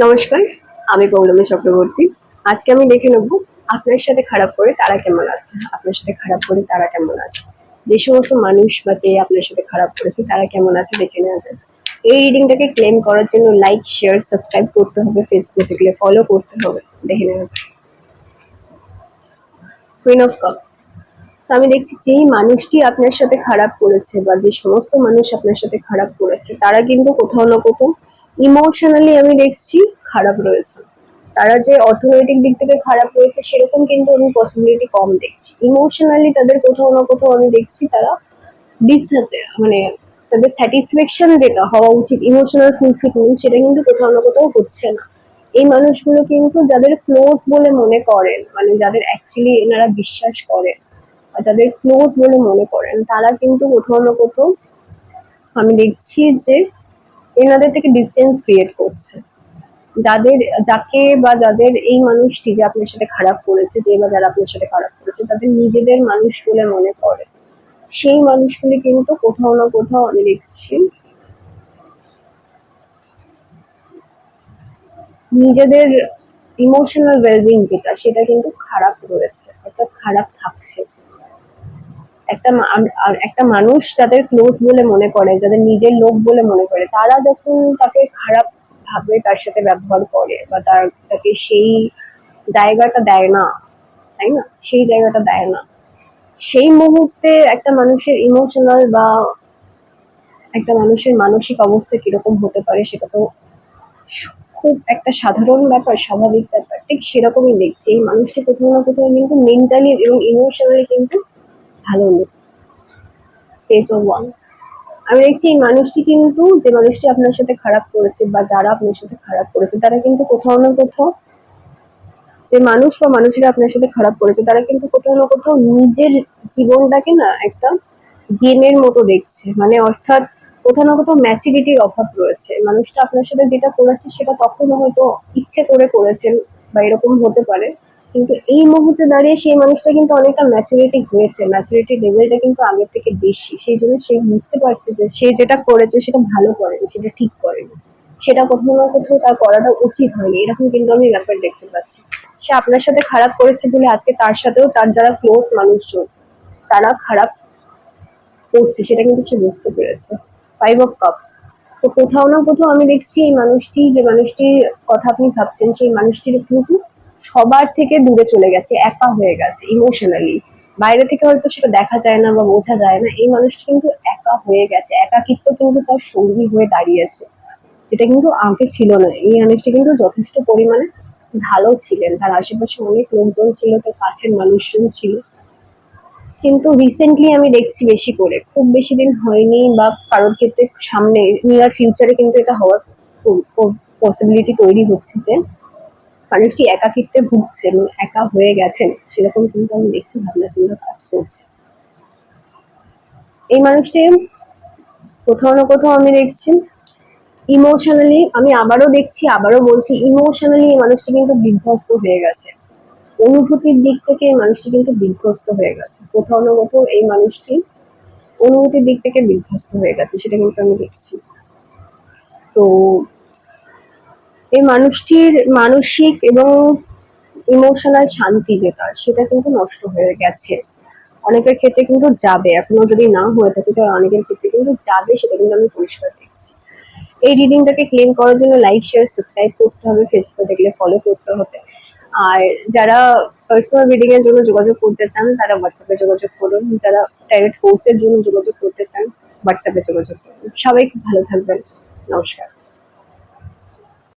নমস্কার, আমি পৌলমী চক্রবর্তী। আজকে আমি দেখে নেব আপনার সাথে খারাপ করে তারা কেমন আছে, আপনার সাথে খারাপ করে তারা কেমন আছে। যে সমস্ত মানুষ বা যে আপনার সাথে খারাপ করেছে তারা কেমন আছে দেখে নেওয়া যায়। এই রিডিংটাকে ক্লেম করার জন্য লাইক, শেয়ার, সাবস্ক্রাইব করতে হবে, ফেসবুকে গেলে ফলো করতে হবে। দেখে নেওয়া যায়। Queen of cups. তো আমি দেখছি যেই মানুষটি আপনার সাথে খারাপ করেছে বা যে সমস্ত মানুষ আপনার সাথে খারাপ করেছে তারা কিন্তু কোথাও না কোথাও ইমোশনালি আমি দেখছি খারাপ রয়েছে। তারা যে অর্থনৈতিক দিক থেকে খারাপ রয়েছে সেরকম কিন্তু আমি পসিবিলিটি কম দেখছি। ইমোশনালি তাদের কোথাও না কোথাও আমি দেখছি তারা ডিসহ্যাসে, মানে তাদের স্যাটিসফ্যাকশন যেটা হওয়া উচিত, ইমোশনাল ফুলফিলমেন্ট, সেটা কিন্তু কোথাও না কোথাও হচ্ছে না। এই মানুষগুলো কিন্তু যাদের ক্লোজ বলে মনে করেন, মানে যাদের অ্যাকচুয়ালি এনারা বিশ্বাস করেন বা যাদের ক্লোজ বলে মনে করেন, তারা কিন্তু কোথাও না কোথাও আমি দেখছি যে এনাদের থেকে ডিস্টেন্স ক্রিয়েট করছে। যাদের যাকে বা যাদের এই মানুষটি যে আপনার সাথে খারাপ করেছে, যে বা যারা আপনার সাথে খারাপ করেছে তাদের নিজেদের মানুষ বলে মনে করে, সেই মানুষগুলি কিন্তু কোথাও না কোথাও আমি দেখছি নিজেদের ইমোশনাল ওয়েলবিং যেটা সেটা কিন্তু খারাপ রয়েছে, অর্থাৎ খারাপ থাকছে। একটা মানুষ যাদের ক্লোজ বলে মনে করে, যাদের নিজের লোক বলে মনে করে, তারা যখন তাকে খারাপ ভাবে তার সাথে ব্যবহার করে বা তাকে সেই জায়গাটা দেয় না, তাই না, সেই জায়গাটা দেয় না, সেই মুহূর্তে একটা মানুষের ইমোশনাল বা একটা মানুষের মানসিক অবস্থা কিরকম হতে পারে সেটা তো খুব একটা সাধারণ ব্যাপার, স্বাভাবিক ব্যাপার। ঠিক সেরকমই দেখছি এই মানুষটি কোথাও না কোথাও কিন্তু মেন্টালি এবং ইমোশনালি কিন্তু ভালো নেই। Page of wands. আমি দেখছি এই মানুষটি কিন্তু, যে মানুষটি আপনার সাথে খারাপ করেছে বা যারা আপনার সাথে খারাপ করেছে তারা কিন্তু কোথাও না কোথাও, যে মানুষ বা মানুষেরা আপনার সাথে খারাপ করেছে তারা কিন্তু কোথাও না কোথাও নিজের জীবনটাকে না একটা গেমের মতো দেখছে, মানে অর্থাৎ কোথাও না কোথাও ম্যাচুরিটির অভাব রয়েছে। মানুষটা আপনার সাথে যেটা করেছে সেটা তখন হয়তো ইচ্ছে করে করেছেন বা এরকম হতে পারে, কিন্তু এই মুহূর্তে দাঁড়িয়ে সেই মানুষটা কিন্তু অনেকটা ম্যাচুরিটি হয়েছে, ম্যাচুরিটি লেভেলটা কিন্তু আগের থেকে বেশি। সেই জন্য সে বুঝতে পারছে যে সে যেটা করেছে সেটা ভালো করেনি, সেটা ঠিক করেনি, সেটা কোথাও না কোথাও তার করাটা উচিত হয়নি, এরকম কিন্তু আমি ব্যাপার দেখতে পাচ্ছি। সে আপনার সাথে খারাপ করেছে বলে আজকে তার সাথেও তার যারা ক্লোজ মানুষজন তারা খারাপ করছে, সেটা কিন্তু সে বুঝতে পেরেছে। Five of cups. তো কোথাও না কোথাও আমি দেখছি এই মানুষটি, যে মানুষটির কথা আপনি ভাবছেন, সেই মানুষটির কিন্তু সবার থেকে দূরে চলে গেছে, একা হয়ে গেছে ইমোশনালি। বাইরে থেকে হয়তো সেটা দেখা যায় না বা বোঝা যায় না, এই মানুষটি কিন্তু একা হয়ে গেছে, একাকিত্ব কিন্তু তার সঙ্গী হয়ে দাঁড়িয়েছে, যেটা কিন্তু আগে ছিল না। এই মানুষটি কিন্তু যথেষ্ট পরিমাণে ভালো ছিলেন, তার আশেপাশে অনেক লোকজন ছিল, তার কাছের মানুষজন ছিল, কিন্তু রিসেন্টলি আমি দেখছি বেশি করে, খুব বেশি দিন হয়নি বা কারোর ক্ষেত্রে সামনে নিয়ার ফিউচারে কিন্তু এটা হওয়ার পসিবিলিটি তৈরি হচ্ছে যে মানুষটি একাকিত্বে ভুগছে এবং একা হয়ে গেছেন, সেরকম কিন্তু আমি দেখছি ভাবনা চিন্তা কাজ করছে। এই মানুষটি কোথাও না কোথাও আমি দেখছি ইমোশনালি, আমি আবারও দেখছি, আবারও বলছি, ইমোশনালি এই মানুষটি কিন্তু বিধ্বস্ত হয়ে গেছে। অনুভূতির দিক থেকে এই মানুষটি কিন্তু বিধ্বস্ত হয়ে গেছে, কোথাও না কোথাও এই মানুষটি অনুভূতির দিক থেকে বিধ্বস্ত হয়ে গেছে, সেটা কিন্তু আমি দেখছি। তো এই মানুষটির মানসিক এবং ইমোশনাল শান্তি যেটা, সেটা কিন্তু নষ্ট হয়ে গেছে। অনেকের ক্ষেত্রে কিন্তু যাবে, এখনো যদি না হয়ে থাকে তাহলে অনেকের ক্ষেত্রে কিন্তু যাবে, সেটা কিন্তু আমি পরিষ্কার দেখছি। এই রিডিংটাকে ক্লেম করার জন্য লাইক, শেয়ার, সাবস্ক্রাইব করতে হবে, ফেসবুকে দেখলে ফলো করতে হবে। আর যারা পার্সোনাল রিডিং এর জন্য যোগাযোগ করতে চান তারা হোয়াটসঅ্যাপে যোগাযোগ করুন, যারা ডাইরেক্ট কোর্সের জন্য যোগাযোগ করতে চান হোয়াটসঅ্যাপে যোগাযোগ করুন। সবাই খুব ভালো থাকবেন। নমস্কার।